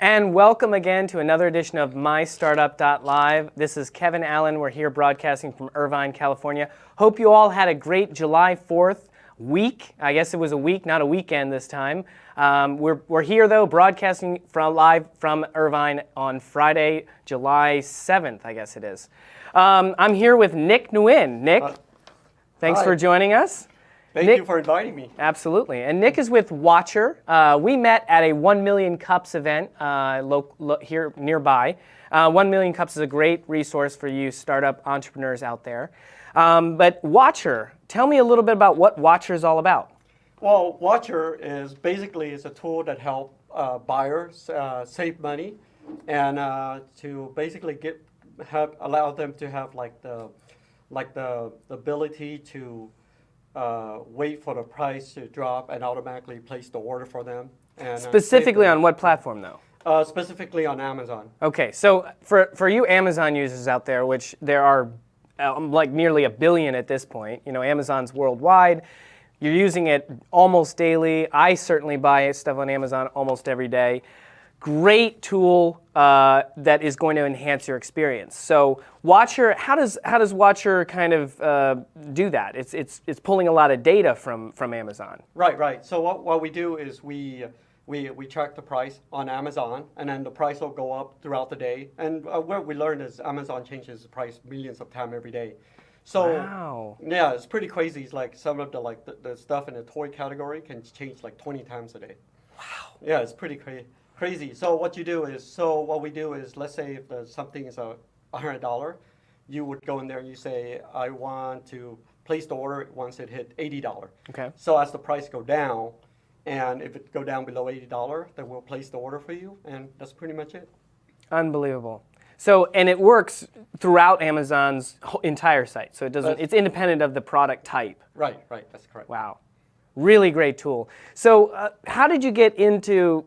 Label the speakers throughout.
Speaker 1: And welcome again to another edition of MyStartup.Live. This is Kevin Allen. We're here broadcasting from Irvine, California. Hope you all had a great July 4th week. I guess it was a week, not a weekend this time. We're here, though, broadcasting live from Irvine on Friday, July 7th, I guess it is. I'm here with Nick Nguyen. Nick, thanks for joining us.
Speaker 2: Thank you for inviting me.
Speaker 1: Absolutely. And Nick is with Waatcher. We met at a 1 Million Cups event here nearby. 1 Million Cups is a great resource for you startup entrepreneurs out there. But Waatcher, tell me a little bit about what Waatcher is all about.
Speaker 2: Well, Waatcher is basically a tool that helps buyers save money and to basically allow them to have the ability to wait for the price to drop and automatically place the order for them. And,
Speaker 1: specifically on what platform, though?
Speaker 2: Specifically on Amazon.
Speaker 1: Okay, so for you Amazon users out there, which there are like nearly 1 billion at this point, you know, Amazon's worldwide. You're using it almost daily. I certainly buy stuff on Amazon almost every day. Great tool that is going to enhance your experience. So Waatcher, how does Waatcher kind of do that? It's pulling a lot of data from Amazon.
Speaker 2: Right. So what we do is we track the price on Amazon, and then the price will go up throughout the day. And what we learned is Amazon changes the price millions of times every day. So
Speaker 1: wow.
Speaker 2: Yeah, it's pretty crazy. It's like some of the stuff in the toy category can change like 20 times a day.
Speaker 1: Wow.
Speaker 2: Yeah, it's pretty crazy. So what we do is, let's say if something is $100, you would go in there and you say, I want to place the order once it hit $80.
Speaker 1: Okay.
Speaker 2: So as the price go down, and if it go down below $80, then we'll place the order for you, and that's pretty much it.
Speaker 1: Unbelievable. So, and it works throughout Amazon's entire site. So it's independent of the product type.
Speaker 2: Right, that's correct.
Speaker 1: Wow. Really great tool. So how did you get into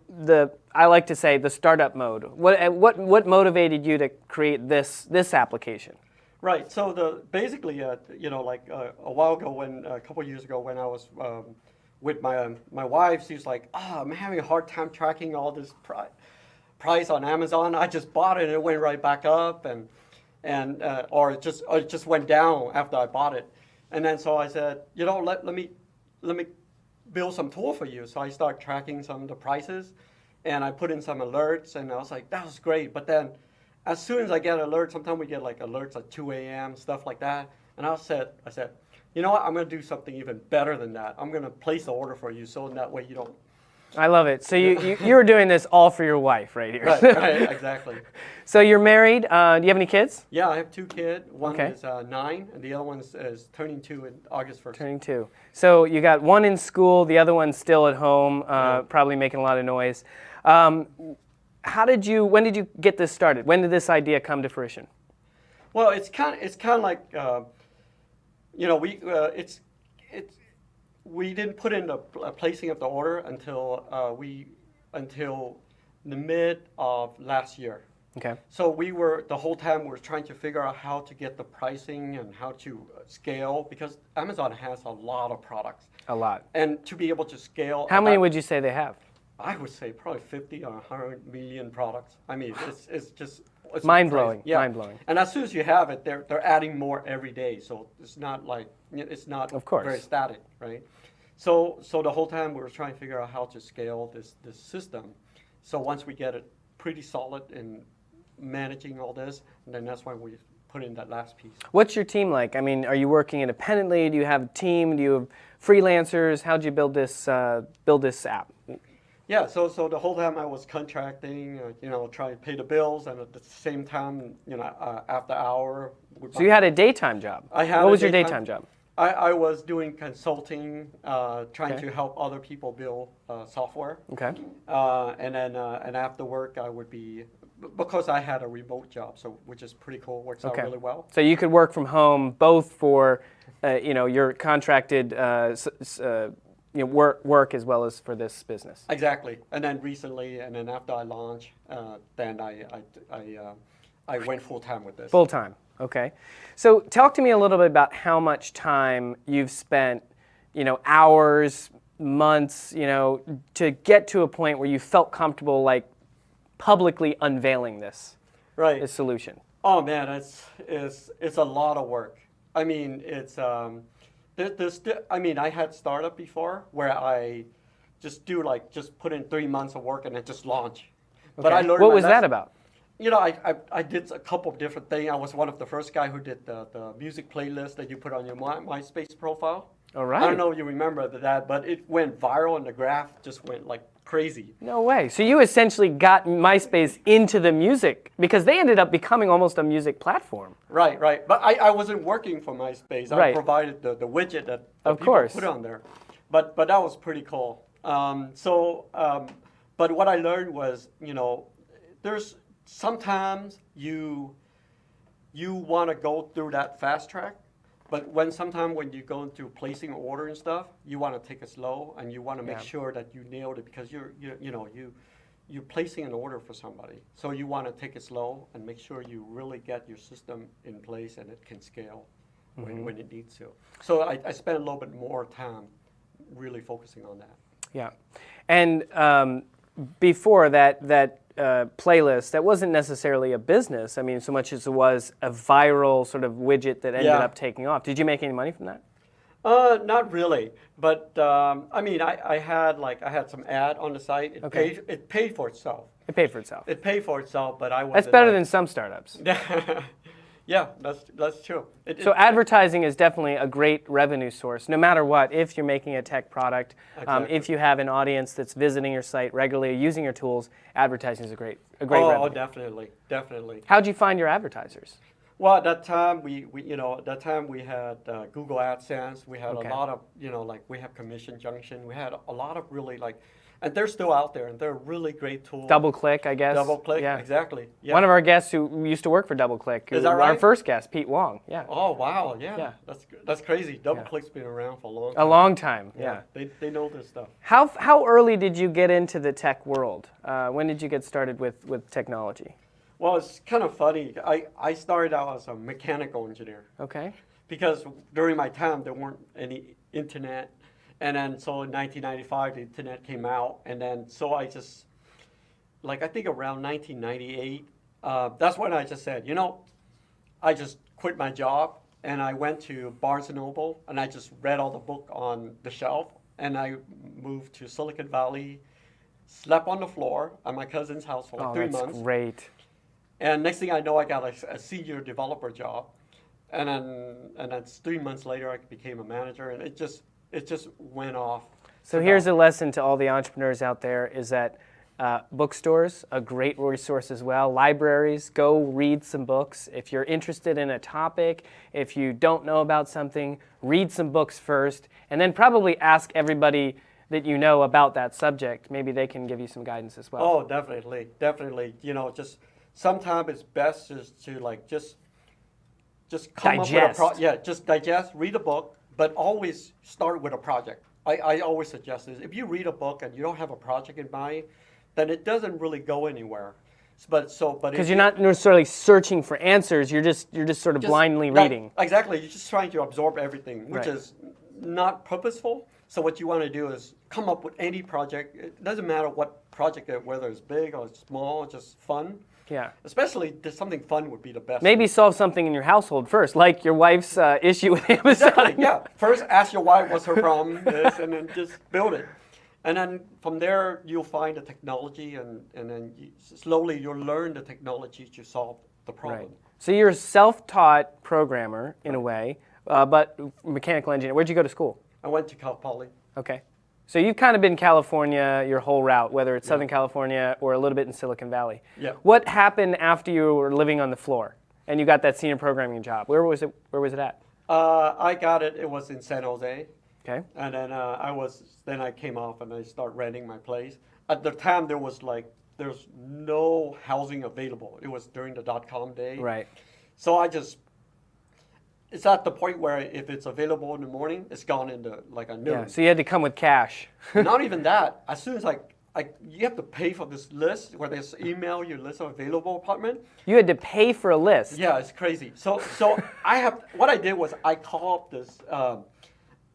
Speaker 1: I like to say, the startup mode? What motivated you to create this application?
Speaker 2: Right, so basically, a while ago, a couple of years ago when I was with my wife, she was like, I'm having a hard time tracking all this price on Amazon. I just bought it and it went right back up, or it just went down after I bought it. And then so I said, let me build some tool for you. So I start tracking some of the prices, and I put in some alerts, and I was like, that was great. But then as soon as I get alerts, sometimes we get like alerts at 2 a.m., stuff like that. And I said, you know what, I'm going to do something even better than that. I'm going to place the order for you, so in that way you don't.
Speaker 1: I love it. So you're doing this all for your wife right here.
Speaker 2: Right, exactly.
Speaker 1: So you're married. Do you have any kids?
Speaker 2: Yeah, I have 2 kids. One is 9, and the other one is turning 2 in August 1st.
Speaker 1: Turning 2. So you got one in school, the other one's still at home, probably making a lot of noise. When did you get this started? When did this idea come to fruition?
Speaker 2: Well, it's kind of like, we didn't put in the placing of the order until the mid of last year.
Speaker 1: Okay.
Speaker 2: So the whole time we were trying to figure out how to get the pricing and how to scale, because Amazon has a lot of products.
Speaker 1: A lot.
Speaker 2: And to be able to scale.
Speaker 1: How many would you say they have?
Speaker 2: I would say probably 50 or 100 million products. I mean, it's
Speaker 1: mind-blowing.
Speaker 2: Yeah.
Speaker 1: Mind-blowing.
Speaker 2: And as soon as you have it, they're adding more every day. So it's not
Speaker 1: of course
Speaker 2: very static, right? So the whole time we were trying to figure out how to scale this system. So once we get it pretty solid in managing all this, and then that's when we put in that last piece.
Speaker 1: What's your team like? I mean, are you working independently? Do you have a team? Do you have freelancers? How'd you build this app?
Speaker 2: Yeah, so the whole time I was contracting, trying to pay the bills, and at the same time, after hour.
Speaker 1: So you had a daytime job. What was your daytime job?
Speaker 2: I was doing consulting, trying to help other people build software.
Speaker 1: Okay.
Speaker 2: And then after work, I would be, because I had a remote job, which is pretty cool, works out really well.
Speaker 1: So you could work from home both for, your contracted work as well as for this business.
Speaker 2: Exactly. And then recently, and then after I launched, then I went full time with this.
Speaker 1: Full time. Okay. So talk to me a little bit about how much time you've spent, hours, months, to get to a point where you felt comfortable like publicly unveiling this solution?
Speaker 2: Oh man, it's a lot of work. I mean, I had startup before where I just put in 3 months of work and then just launch.
Speaker 1: Okay.
Speaker 2: But I learned
Speaker 1: what was that about?
Speaker 2: I did a couple of different things. I was one of the first guy who did the music playlist that you put on your MySpace profile.
Speaker 1: All right.
Speaker 2: I don't know if you remember that, but it went viral and the graph just went like crazy.
Speaker 1: No way. So you essentially got MySpace into the music because they ended up becoming almost a music platform.
Speaker 2: Right. But I wasn't working for MySpace. I provided the widget that people put on there. But that was pretty cool. But what I learned was, there's sometimes you want to go through that fast track. But sometimes when you go into placing an order and stuff, you want to take it slow and you want to make sure that you nailed it because you're placing an order for somebody. So you want to take it slow and make sure you really get your system in place and it can scale when it needs to. So I spent a little bit more time really focusing on that.
Speaker 1: Yeah, and before that playlist, that wasn't necessarily a business. I mean, so much as it was a viral sort of widget that ended up taking off. Did you make any money from that?
Speaker 2: Not really, but I had some ad on the site. It paid for itself.
Speaker 1: It paid for itself.
Speaker 2: It paid for itself, but I was.
Speaker 1: That's better than some startups.
Speaker 2: Yeah, that's true.
Speaker 1: So advertising is definitely a great revenue source, no matter what. If you're making a tech product, if you have an audience that's visiting your site regularly, using your tools, advertising is a great revenue.
Speaker 2: Oh, definitely.
Speaker 1: How'd you find your advertisers?
Speaker 2: Well, at that time we had Google AdSense. We had a lot of we have Commission Junction. We had a lot of really and they're still out there, and they're really great tools.
Speaker 1: DoubleClick, I guess.
Speaker 2: DoubleClick, exactly. Yeah.
Speaker 1: One of our guests who used to work for DoubleClick.
Speaker 2: Is that right?
Speaker 1: Our first guest, Pete Wong. Yeah.
Speaker 2: Oh wow, yeah. That's crazy. DoubleClick's been around for a long time.
Speaker 1: A long time, yeah.
Speaker 2: They know this stuff.
Speaker 1: How early did you get into the tech world? When did you get started with technology?
Speaker 2: Well, it's kind of funny. I started out as a mechanical engineer.
Speaker 1: Okay.
Speaker 2: Because during my time there weren't any internet. And then so in 1995 the internet came out, and then so I just I think around 1998 that's when I just said, I just quit my job and I went to Barnes & Noble and I just read all the book on the shelf, and I moved to Silicon Valley, slept on the floor at my cousin's house for 3 months.
Speaker 1: That's great.
Speaker 2: And next thing I know, I got a senior developer job, and then 3 months later I became a manager, and it just went off.
Speaker 1: So here's a lesson to all the entrepreneurs out there is that bookstores, a great resource as well. Libraries, go read some books. If you're interested in a topic, if you don't know about something, read some books first, and then probably ask everybody that you know about that subject. Maybe they can give you some guidance as well.
Speaker 2: Oh, definitely. Just sometimes it's best just to just come
Speaker 1: digest.
Speaker 2: up with just digest, read a book. But always start with a project. I always suggest this. If you read a book and you don't have a project in mind, then it doesn't really go anywhere. Because
Speaker 1: you're not necessarily searching for answers, you're just sort of blindly reading.
Speaker 2: Exactly. You're just trying to absorb everything, which is not purposeful. So what you want to do is come up with any project. It doesn't matter what project, whether it's big or small, just fun.
Speaker 1: Yeah.
Speaker 2: Especially something fun would be the best.
Speaker 1: Maybe solve something in your household first, like your wife's issue with Amazon.
Speaker 2: Exactly, yeah. First, ask your wife what's her problem is, and then just build it. And then from there, you'll find the technology, and then slowly you'll learn the technology to solve the problem.
Speaker 1: Right. So you're a self-taught programmer in a way, but mechanical engineer. Where'd you go to school?
Speaker 2: I went to Cal Poly.
Speaker 1: Okay. So you've kind of been California your whole route, whether it's Southern California or a little bit in Silicon Valley.
Speaker 2: Yeah.
Speaker 1: What happened after you were living on the floor and you got that senior programming job? Where was it at?
Speaker 2: I got it. It was in San Jose.
Speaker 1: Okay.
Speaker 2: And then I came off and I started renting my place. At the time there's no housing available. It was during the .com day.
Speaker 1: Right.
Speaker 2: So it's at the point where if it's available in the morning, it's gone into a noon.
Speaker 1: Yeah, so you had to come with cash.
Speaker 2: Not even that. As soon as you have to pay for this list where they email you a list of available apartment.
Speaker 1: You had to pay for a list.
Speaker 2: Yeah, it's crazy. So what I did was I called up this.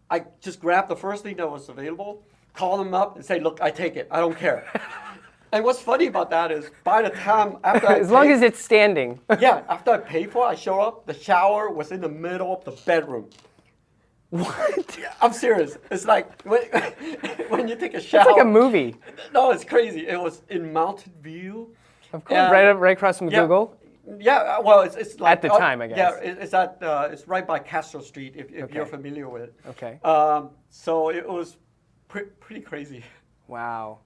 Speaker 2: I just grabbed the first thing that was available, call them up and say, look, I take it. I don't care. And what's funny about that is by the time after
Speaker 1: as long as it's standing.
Speaker 2: yeah, after I paid for it, I show up, the shower was in the middle of the bedroom.
Speaker 1: What?
Speaker 2: Yeah, I'm serious. It's like when you take a shower.
Speaker 1: It's like a movie.
Speaker 2: No, it's crazy. It was in Mountain View.
Speaker 1: Of course, right across from Google.
Speaker 2: Yeah, well, it's like
Speaker 1: At the time, I guess.
Speaker 2: Yeah, it's right by Castro Street if you're familiar with it.
Speaker 1: Okay.
Speaker 2: So it was pretty crazy.
Speaker 1: Wow.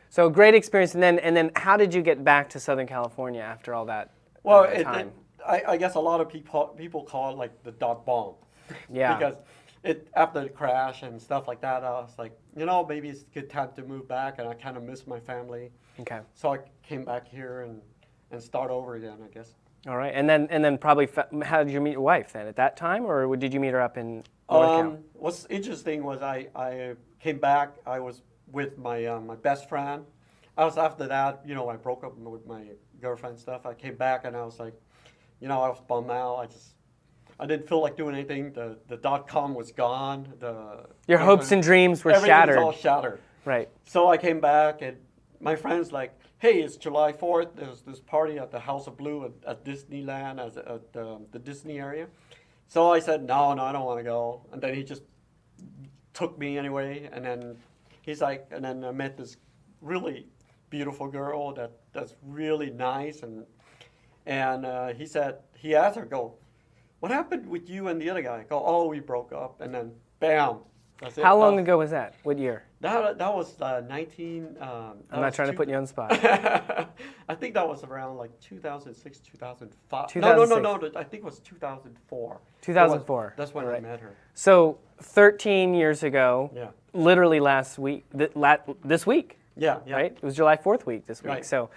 Speaker 1: So great experience, and then how did you get back to Southern California after all that time?
Speaker 2: I guess a lot of people call it like the dot bomb.
Speaker 1: Yeah.
Speaker 2: Because after the crash and stuff like that, I was like, maybe it's a good time to move back, and I kind of miss my family.
Speaker 1: Okay.
Speaker 2: So I came back here and start over again, I guess.
Speaker 1: All right, and then probably how did you meet your wife then at that time, or did you meet her up in NorCal?
Speaker 2: What's interesting was I came back. I was with my my best friend. I was after that, I broke up with my girlfriend and stuff. I came back and I was like, I was bummed out. I didn't feel like doing anything. The .com was gone.
Speaker 1: Your hopes and dreams were shattered.
Speaker 2: Everything was all shattered.
Speaker 1: Right.
Speaker 2: So I came back and my friend's like, hey, it's July 4th. There's this party at the House of Blue at Disneyland, at the Disney area. So I said, no, I don't want to go. And then he just took me anyway. And then he's like, and then I met this really beautiful girl that's really nice. And he asked her, what happened with you and the other guy? I go, oh, we broke up. And then, bam. That's it.
Speaker 1: How long ago was that? What year?
Speaker 2: That was 19.
Speaker 1: I'm not trying to put you on the spot.
Speaker 2: I think that was around like 2006, 2005.
Speaker 1: 2006.
Speaker 2: No. I think it was 2004.
Speaker 1: 2004.
Speaker 2: That's when I met her.
Speaker 1: So 13 years ago,
Speaker 2: Yeah.
Speaker 1: literally last week, this week.
Speaker 2: Yeah.
Speaker 1: Right? It was July 4th week this week.
Speaker 2: Right.
Speaker 1: So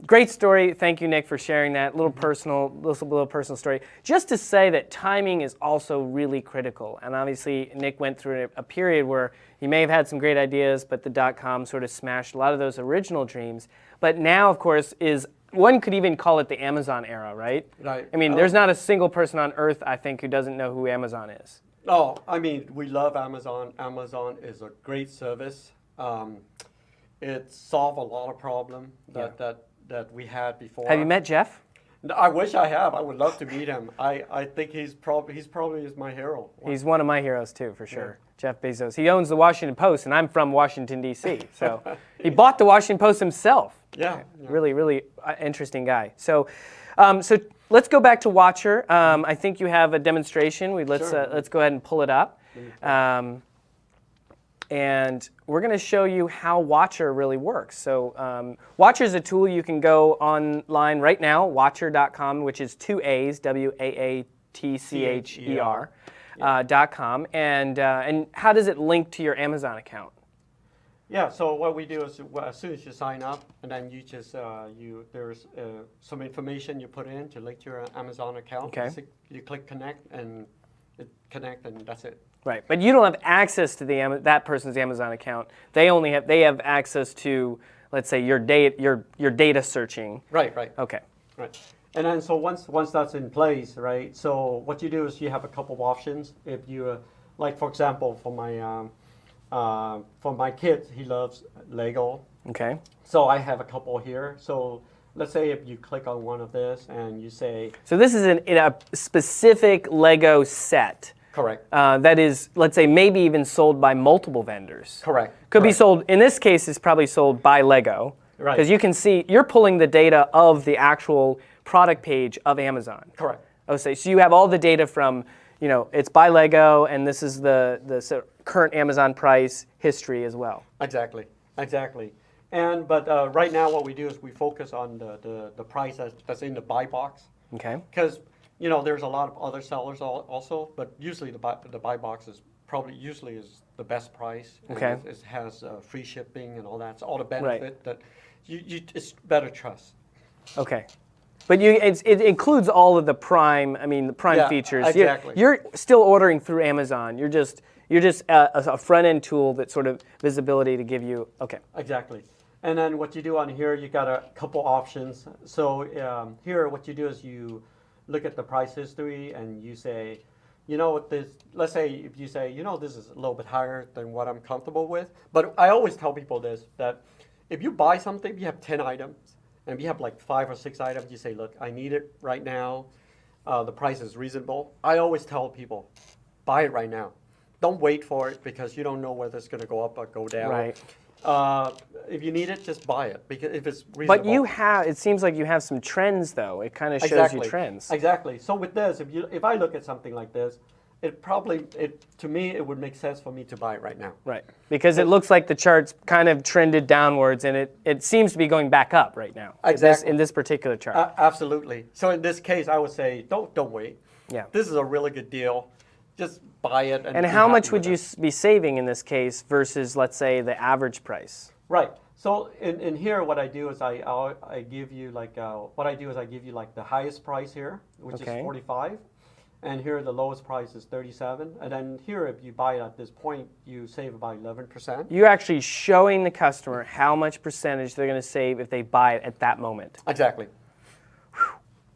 Speaker 1: great story. Thank you, Nick, for sharing that little personal story. Just to say that timing is also really critical. And obviously, Nick went through a period where he may have had some great ideas, but the .com sort of smashed a lot of those original dreams. But now, of course, one could even call it the Amazon era, right?
Speaker 2: Right.
Speaker 1: I mean, there's not a single person on earth, I think, who doesn't know who Amazon is.
Speaker 2: Oh, I mean, we love Amazon. Amazon is a great service. It solved a lot of problems that we had before.
Speaker 1: Have you met Jeff?
Speaker 2: I wish I have. I would love to meet him. I think he's probably my hero.
Speaker 1: He's one of my heroes too, for sure. Yeah. Jeff Bezos. He owns the Washington Post, and I'm from Washington, D.C. So he bought the Washington Post himself.
Speaker 2: Yeah.
Speaker 1: Really, really interesting guy. So, so let's go back to Waatcher. I think you have a demonstration. Let's go ahead and pull it up. And we're going to show you how Waatcher really works. So Waatcher is a tool you can go online right now, Waatcher.com, which is 2 A's, WAATCHER.com. And how does it link to your Amazon account?
Speaker 2: Yeah, so what we do is as soon as you sign up, and then you just, there's some information you put in to link to your Amazon account.
Speaker 1: Okay.
Speaker 2: You click connect, and it connect, and that's it.
Speaker 1: Right, but you don't have access to that person's Amazon account. They have access to, let's say, your data searching.
Speaker 2: Right.
Speaker 1: Okay.
Speaker 2: Right, and then so once that's in place, right? So what you do is you have a couple of options. If you, like for example, for my kid, he loves Lego.
Speaker 1: Okay.
Speaker 2: So I have a couple here. So let's say if you click on one of this and you say.
Speaker 1: So this is in a specific Lego set.
Speaker 2: Correct.
Speaker 1: That is, let's say, maybe even sold by multiple vendors.
Speaker 2: Correct.
Speaker 1: Could be sold, in this case, it's probably sold by Lego.
Speaker 2: Right.
Speaker 1: Because you can see, you're pulling the data of the actual product page of Amazon.
Speaker 2: Correct.
Speaker 1: So you have all the data from, it's by Lego, and this is the current Amazon price history as well.
Speaker 2: Exactly. But right now what we do is we focus on the price that's in the buy box.
Speaker 1: Okay.
Speaker 2: Because there's a lot of other sellers also, but usually the buy box is usually the best price.
Speaker 1: Okay.
Speaker 2: It has free shipping and all that. It's all the benefit that it's better trust.
Speaker 1: Okay. But it includes all of the Prime. Features.
Speaker 2: Exactly.
Speaker 1: You're still ordering through Amazon. You're just a front end tool that sort of visibility to give you. Okay.
Speaker 2: Exactly. And then what you do on here, you got a couple options. So here, what you do is you look at the price history and you say, you know, this, let's say if you say, you know, this is a little bit higher than what I'm comfortable with. But I always tell people this, that if you buy something, you have 10 items, and if you have like 5 or 6 items, you say, look, I need it right now. The price is reasonable. I always tell people, buy it right now. Don't wait for it because you don't know whether it's going to go up or go down.
Speaker 1: Right.
Speaker 2: If you need it, just buy it because if it's reasonable.
Speaker 1: But it seems like you have some trends though. It kind of shows you trends.
Speaker 2: Exactly. So with this, if I look at something like this, to me, it would make sense for me to buy it right now.
Speaker 1: Right. Because it looks like the chart's kind of trended downwards and it seems to be going back up right now.
Speaker 2: Exactly.
Speaker 1: In this particular chart.
Speaker 2: Absolutely. So in this case, I would say, don't wait.
Speaker 1: Yeah.
Speaker 2: This is a really good deal. Just buy it.
Speaker 1: And how much would you be saving in this case versus, let's say, the average price?
Speaker 2: Right. So in here, what I do is I give you like the highest price here, which is 45, and here the lowest price is 37, and then here if you buy it at this point, you save about 11%.
Speaker 1: You're actually showing the customer how much percentage they're going to save if they buy it at that moment.
Speaker 2: Exactly.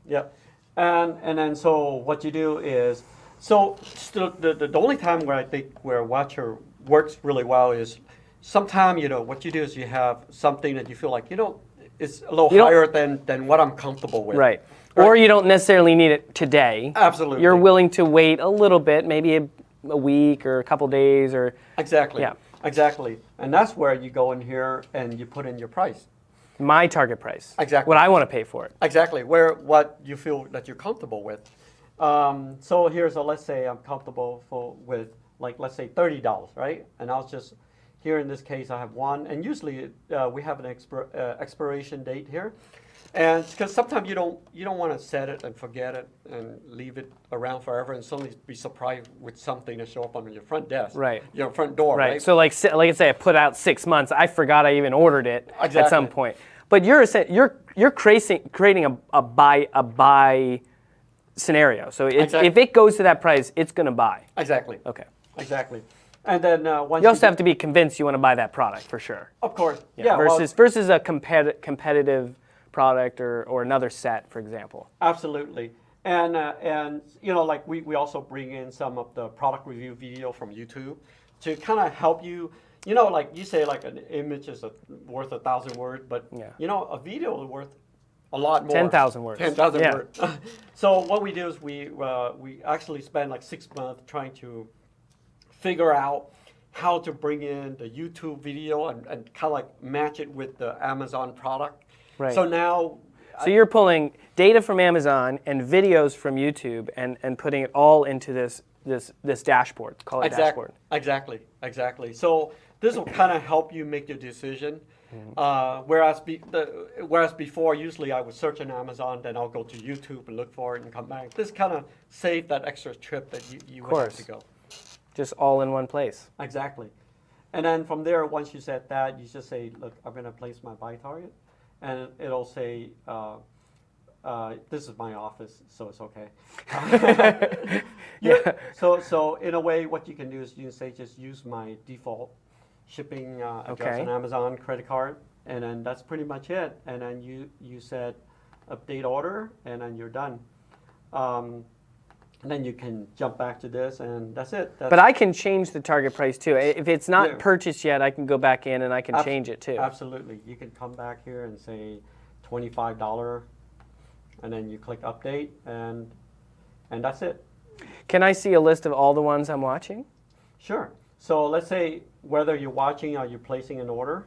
Speaker 2: Yep. And then so what you do is. So the only time where I think where Waatcher works really well is sometimes, you know, what you do is you have something that you feel like, you know, it's a little higher than what I'm comfortable with.
Speaker 1: Right. Or you don't necessarily need it today.
Speaker 2: Absolutely.
Speaker 1: You're willing to wait a little bit, maybe a week or a couple days or.
Speaker 2: Exactly.
Speaker 1: Yeah.
Speaker 2: Exactly. And that's where you go in here and you put in your price.
Speaker 1: My target price.
Speaker 2: Exactly.
Speaker 1: What I want to pay for it.
Speaker 2: Exactly. What you feel that you're comfortable with. So here's let's say I'm comfortable with like, let's say $30, right? And I'll just, here in this case, I have one. And usually we have an expiration date here. And because sometimes you don't want to set it and forget it and leave it around forever and suddenly be surprised with something to show up on your front desk.
Speaker 1: Right.
Speaker 2: Your front door, right?
Speaker 1: So like I say, I put out 6 months. I forgot I even ordered it at some point. But you're creating a buy scenario. So if it goes to that price, it's going to buy.
Speaker 2: Exactly.
Speaker 1: Okay.
Speaker 2: Exactly. And then once
Speaker 1: you also have to be convinced you want to buy that product for sure.
Speaker 2: Of course. Yeah.
Speaker 1: Versus a competitive product or another set, for example.
Speaker 2: Absolutely. And you know, like we also bring in some of the product review video from YouTube to kind of help you. You know, like you say, like an image is worth 1,000 words, but you know, a video is worth a lot more.
Speaker 1: 10,000 words.
Speaker 2: 10,000 words. So what we do is we actually spend like 6 months trying to figure out how to bring in the YouTube video and kind of like match it with the Amazon product. Right. So now.
Speaker 1: So you're pulling data from Amazon and videos from YouTube and putting it all into this dashboard. Call it dashboard.
Speaker 2: Exactly. So this will kind of help you make your decision. Whereas before, usually I would search on Amazon, then I'll go to YouTube and look for it and come back. This kind of saved that extra trip that you would have to go.
Speaker 1: Just all in one place.
Speaker 2: Exactly. And then from there, once you set that, you just say, look, I'm going to place my buy target. And it'll say, this is my office, so it's okay. So in a way, what you can do is you can say, just use my default shipping address on Amazon credit card, and then that's pretty much it. And then you set update order, and then you're done. And then you can jump back to this, and that's it.
Speaker 1: But I can change the target price too. If it's not purchased yet, I can go back in and I can change it too.
Speaker 2: Absolutely. You can come back here and say $25, and then you click update, and that's it.
Speaker 1: Can I see a list of all the ones I'm watching?
Speaker 2: Sure. So let's say whether you're watching or you're placing an order,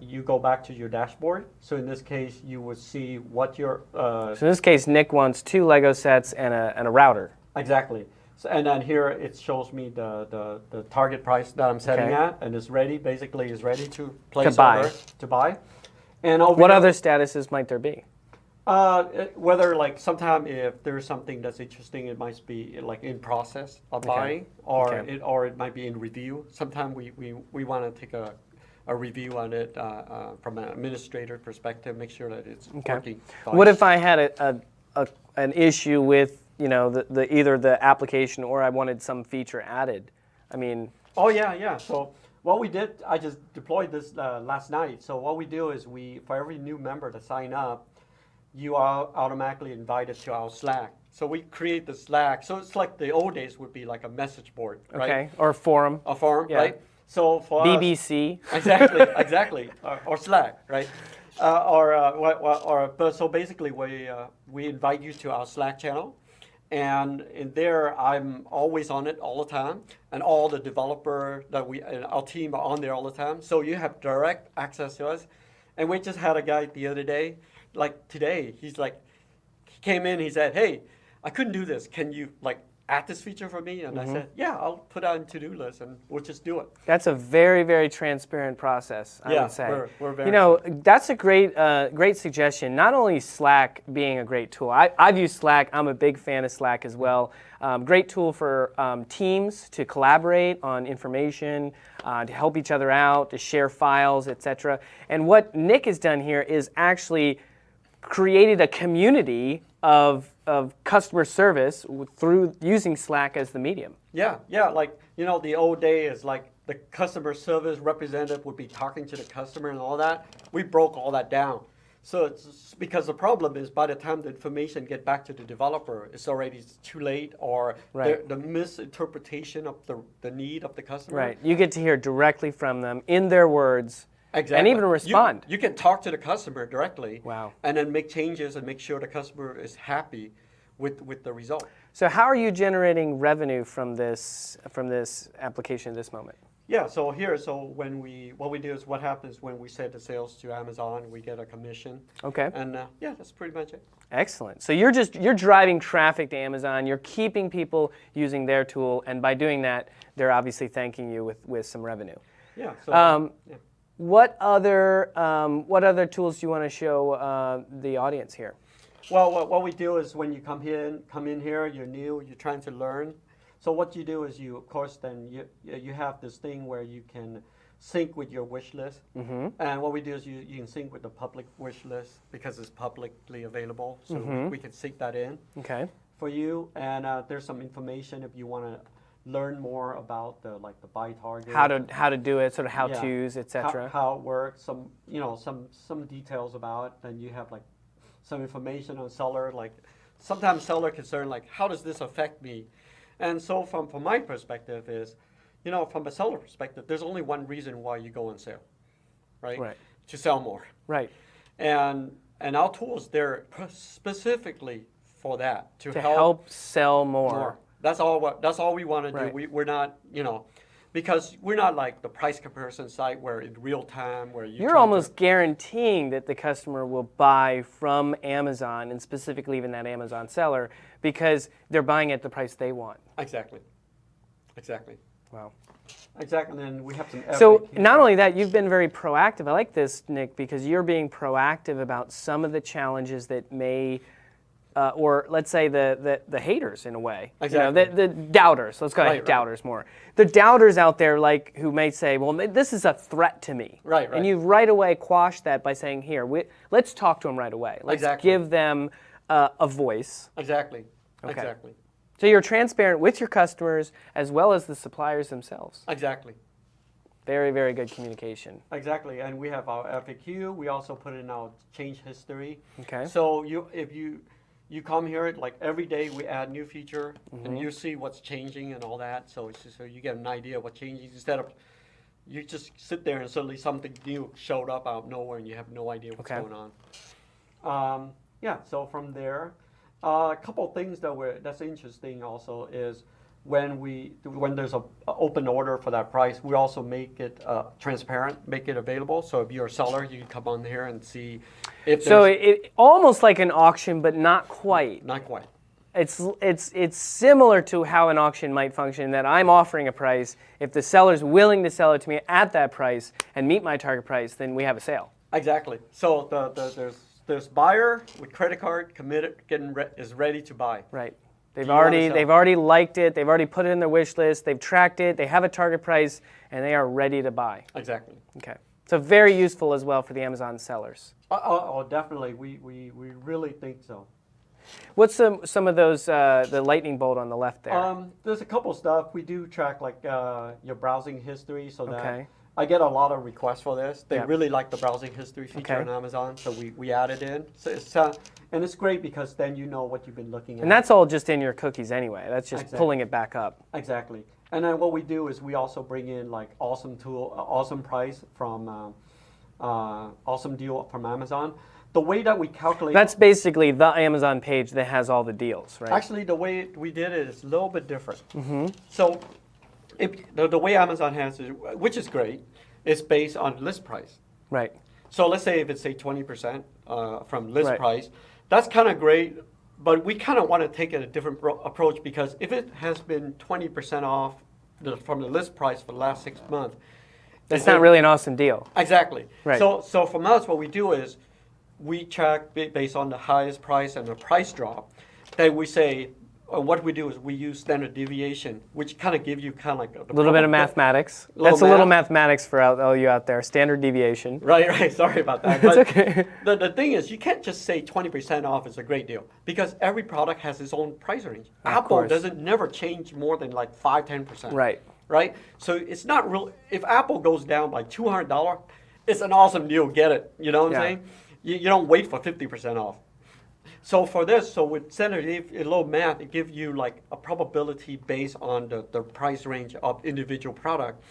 Speaker 2: you go back to your dashboard. So in this case, you would see what your...
Speaker 1: so in this case, Nick wants 2 Lego sets and a router.
Speaker 2: Exactly. So, and then here it shows me the target price that I'm setting at, and it's ready, basically is ready to place order, to buy. And
Speaker 1: what other statuses might there be?
Speaker 2: Whether like sometime if there's something that's interesting, it might be like in process of buying, or it might be in review. Sometimes we want to take a review on it from an administrator perspective, make sure that it's working fine.
Speaker 1: What if I had an issue with either the application or I wanted some feature added? I mean.
Speaker 2: Oh yeah. So what we did, I just deployed this last night. So what we do is for every new member to sign up, you are automatically invited to our Slack. So we create the Slack. So it's like the old days would be like a message board, right?
Speaker 1: Okay, or forum.
Speaker 2: A forum,
Speaker 1: Yeah.
Speaker 2: right? So for
Speaker 1: BBC.
Speaker 2: us, exactly, or Slack, right? But so basically, we invite you to our Slack channel, and in there, I'm always on it all the time, and all the developer that and our team are on there all the time. So you have direct access to us. And we just had a guy the other day, like today, he came in, he said, hey, I couldn't do this. Can you like add this feature for me? And I said, yeah, I'll put it on to-do list and we'll just do it.
Speaker 1: That's a very, very transparent process, I would say.
Speaker 2: We're very
Speaker 1: that's a great suggestion. Not only Slack being a great tool. I've used Slack. I'm a big fan of Slack as well. Great tool for teams to collaborate on information, to help each other out, to share files, etc. And what Nick has done here is actually created a community of customer service through using Slack as the medium.
Speaker 2: Yeah, like, the old day is like the customer service representative would be talking to the customer and all that. We broke all that down. So it's because the problem is by the time the information get back to the developer, it's already too late, or the misinterpretation of the need of the customer.
Speaker 1: Right, you get to hear directly from them in their words.
Speaker 2: Exactly.
Speaker 1: And even respond.
Speaker 2: You can talk to the customer directly.
Speaker 1: Wow.
Speaker 2: And then make changes and make sure the customer is happy with the result.
Speaker 1: So how are you generating revenue from this application at this moment?
Speaker 2: Yeah, so what we do is what happens when we send the sales to Amazon, we get a commission.
Speaker 1: Okay.
Speaker 2: And that's pretty much it.
Speaker 1: Excellent. So you're driving traffic to Amazon, you're keeping people using their tool, and by doing that, they're obviously thanking you with some revenue.
Speaker 2: Yeah. So,
Speaker 1: What other tools do you want to show the audience here?
Speaker 2: Well, what we do is when you come in here, you're new, you're trying to learn. So what you do is you have this thing where you can sync with your wish list. Mm-hmm. And what we do is you can sync with the public wish list because it's publicly available. So we can sync that in for you. And there's some information if you want to learn more about the buy target.
Speaker 1: How to do it, sort of how-tos, etc.
Speaker 2: How it works, some details about it. Then you have like some information on seller, like sometimes seller concern like how does this affect me? And so from my perspective is, from a seller perspective, there's only one reason why you go on sale, right? Right. To sell more.
Speaker 1: Right.
Speaker 2: And our tools, they're specifically for that, to
Speaker 1: help sell more.
Speaker 2: That's all we want to do.
Speaker 1: Right.
Speaker 2: We're not, because we're not like the price comparison site where in real time where
Speaker 1: you're almost guaranteeing that the customer will buy from Amazon, and specifically even that Amazon seller, because they're buying at the price they want.
Speaker 2: Exactly.
Speaker 1: Wow.
Speaker 2: Exactly, and we have some.
Speaker 1: So not only that, you've been very proactive. I like this, Nick, because you're being proactive about some of the challenges that may. Or let's say the haters in a way,
Speaker 2: exactly.
Speaker 1: The doubters. Let's go doubters more. The doubters out there, like who may say, "Well, this is a threat to me,"
Speaker 2: right.
Speaker 1: And you right away quash that by saying, "Here, let's talk to them right away. Let's give them a voice."
Speaker 2: Exactly.
Speaker 1: Okay.
Speaker 2: Exactly.
Speaker 1: So you're transparent with your customers as well as the suppliers themselves.
Speaker 2: Exactly.
Speaker 1: Very, very good communication.
Speaker 2: Exactly, and we have our FAQ. We also put in our change history.
Speaker 1: Okay.
Speaker 2: So if you come here, like every day we add new feature, and you see what's changing and all that. So it's just so you get an idea of what's changing instead of you just sit there and suddenly something new showed up out of nowhere and you have no idea what's going on. So from there, a couple of things that's interesting also is when there's an open order for that price, we also make it transparent, make it available. So if you're a seller, you can come on here and see if
Speaker 1: so it almost like an auction, but not quite.
Speaker 2: Not quite.
Speaker 1: It's similar to how an auction might function, that I'm offering a price. If the seller's willing to sell it to me at that price and meet my target price, then we have a sale.
Speaker 2: Exactly. So there's buyer with credit card committed, is ready to buy.
Speaker 1: Right. They've already liked it. They've already put it in their wish list. They've tracked it. They have a target price, and they are ready to buy.
Speaker 2: Exactly.
Speaker 1: Okay. So very useful as well for the Amazon sellers.
Speaker 2: Oh, definitely. We really think so.
Speaker 1: What's some of those the lightning bolt on the left there?
Speaker 2: There's a couple stuff we do track, like your browsing history, so that I get a lot of requests for this. They
Speaker 1: Yeah.
Speaker 2: really like the browsing history feature
Speaker 1: Okay.
Speaker 2: on Amazon, so we added in. So it's and it's great because then you know what you've been looking at.
Speaker 1: And that's all just in your cookies anyway. That's just
Speaker 2: Exactly.
Speaker 1: pulling it back up.
Speaker 2: Exactly. And then what we do is we also bring in like awesome price from awesome deal from Amazon. The way that we calculate.
Speaker 1: That's basically the Amazon page that has all the deals, right?
Speaker 2: Actually, the way we did it is a little bit different. So the way Amazon has it, which is great, is based on list price.
Speaker 1: Right.
Speaker 2: So let's say if it's say 20% from list
Speaker 1: Right.
Speaker 2: price, that's kind of great, but we kind of want to take a different approach because if it has been 20% off from the list price for the last 6 months,
Speaker 1: That's not really an awesome deal.
Speaker 2: exactly.
Speaker 1: Right.
Speaker 2: So from us, what we do is we check based on the highest price and the price drop. Then we say, what we do is we use standard deviation, which kind of give you kind of like
Speaker 1: A little bit of mathematics.
Speaker 2: Little
Speaker 1: That's a little
Speaker 2: math.
Speaker 1: mathematics for all you out there. Standard deviation.
Speaker 2: Right. Sorry about that.
Speaker 1: It's
Speaker 2: But
Speaker 1: okay.
Speaker 2: the thing is, you can't just say 20% off is a great deal because every product has its own price range. Apple
Speaker 1: course.
Speaker 2: doesn't never change more than like 5-10%.
Speaker 1: Right.
Speaker 2: Right. So it's not real. If Apple goes down by $200, it's an awesome deal. Get it? You know what
Speaker 1: Yeah.
Speaker 2: I'm saying? You don't wait for 50% off. So for this, so with standard a little math, it gives you like a probability based on the price range of individual product.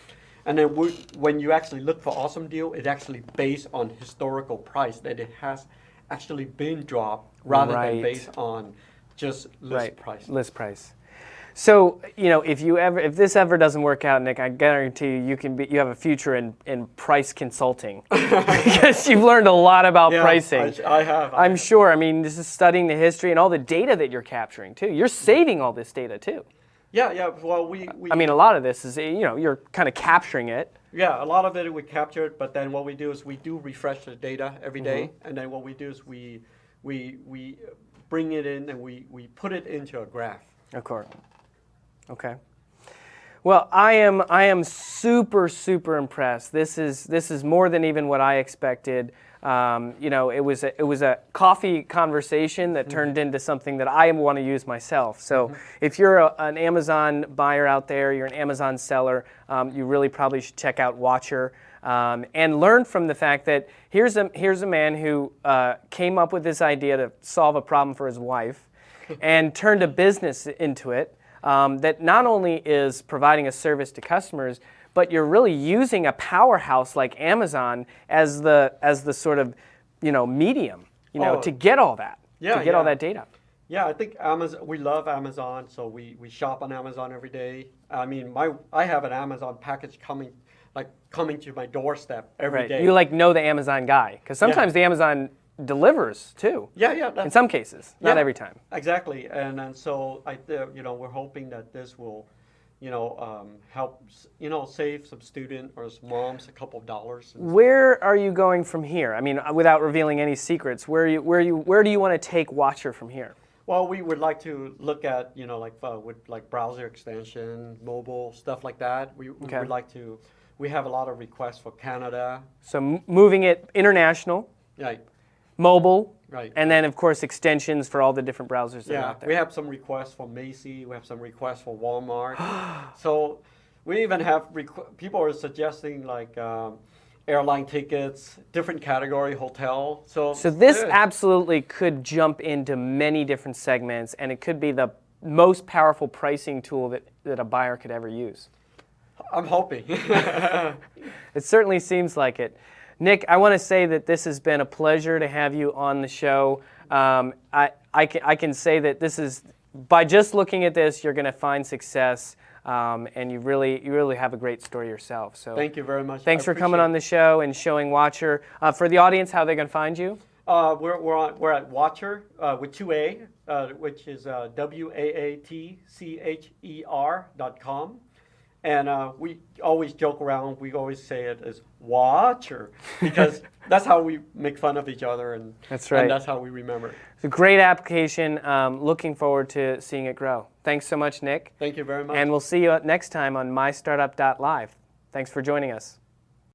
Speaker 2: And then when you actually look for awesome deal, it's actually based on historical price that it has actually been dropped rather
Speaker 1: Right.
Speaker 2: than based on just list
Speaker 1: Right.
Speaker 2: price.
Speaker 1: List price. So, if this ever doesn't work out, Nick, I guarantee you have a future in price consulting because you've learned a lot about
Speaker 2: Yeah,
Speaker 1: pricing.
Speaker 2: I have.
Speaker 1: I'm sure. I mean, this is studying the history and all the data that you're capturing too. You're saving all this data too.
Speaker 2: Yeah. Well, we
Speaker 1: I mean, a lot of this is, you're kind of capturing it.
Speaker 2: yeah, a lot of it we captured, but then what we do is we do refresh the data every day,
Speaker 1: Mm-hmm.
Speaker 2: and then what we do is we bring it in and we put it into a graph.
Speaker 1: Of course. Okay. Well, I am super, super impressed. This is more than even what I expected. It was a coffee conversation that turned into something that I want to use myself. So if you're an Amazon buyer out there, you're an Amazon seller, you really probably should check out Waatcher and learn from the fact that here's a man who came up with this idea to solve a problem for his wife and turned a business into it. That not only is providing a service to customers, but you're really using a powerhouse like Amazon as the sort of medium to get all that all that data.
Speaker 2: Yeah, I think Amazon. We love Amazon, so we shop on Amazon every day. I mean, I have an Amazon package coming to my doorstep every day.
Speaker 1: You know the Amazon guy because sometimes the Amazon delivers too.
Speaker 2: Yeah.
Speaker 1: In some cases, not every time.
Speaker 2: Exactly, and so we're hoping that this will, help save some student or some moms a couple of dollars.
Speaker 1: Where are you going from here? I mean, without revealing any secrets, where do you want to take Waatcher from here?
Speaker 2: Well, we would like to look at with browser extension, mobile stuff like that. We would like to. We have a lot of requests for Canada.
Speaker 1: So moving it international.
Speaker 2: Right.
Speaker 1: Mobile,
Speaker 2: Right.
Speaker 1: And then of course extensions for all the different browsers that are out there.
Speaker 2: We have some requests for Macy. We have some requests for Walmart. So we even have people are suggesting airline tickets, different category, hotel. So
Speaker 1: this absolutely could jump into many different segments, and it could be the most powerful pricing tool that a buyer could ever use.
Speaker 2: I'm hoping.
Speaker 1: It certainly seems like it. Nick, I want to say that this has been a pleasure to have you on the show. I can say that this is, by just looking at this, you're going to find success, and you really have a great story yourself. So
Speaker 2: thank you very much.
Speaker 1: Thanks for coming on the show and showing Waatcher. For the audience, how are they going to find you?
Speaker 2: We're at Waatcher with 2A, which is WAATCHER.com. And we always joke around. We always say it as Waatcher because that's how we make fun of each other, and
Speaker 1: that's right.
Speaker 2: And that's how we remember.
Speaker 1: It's a great application. Looking forward to seeing it grow. Thanks so much, Nick.
Speaker 2: Thank you very much.
Speaker 1: And we'll see you next time on MyStartup.Live. Thanks for joining us.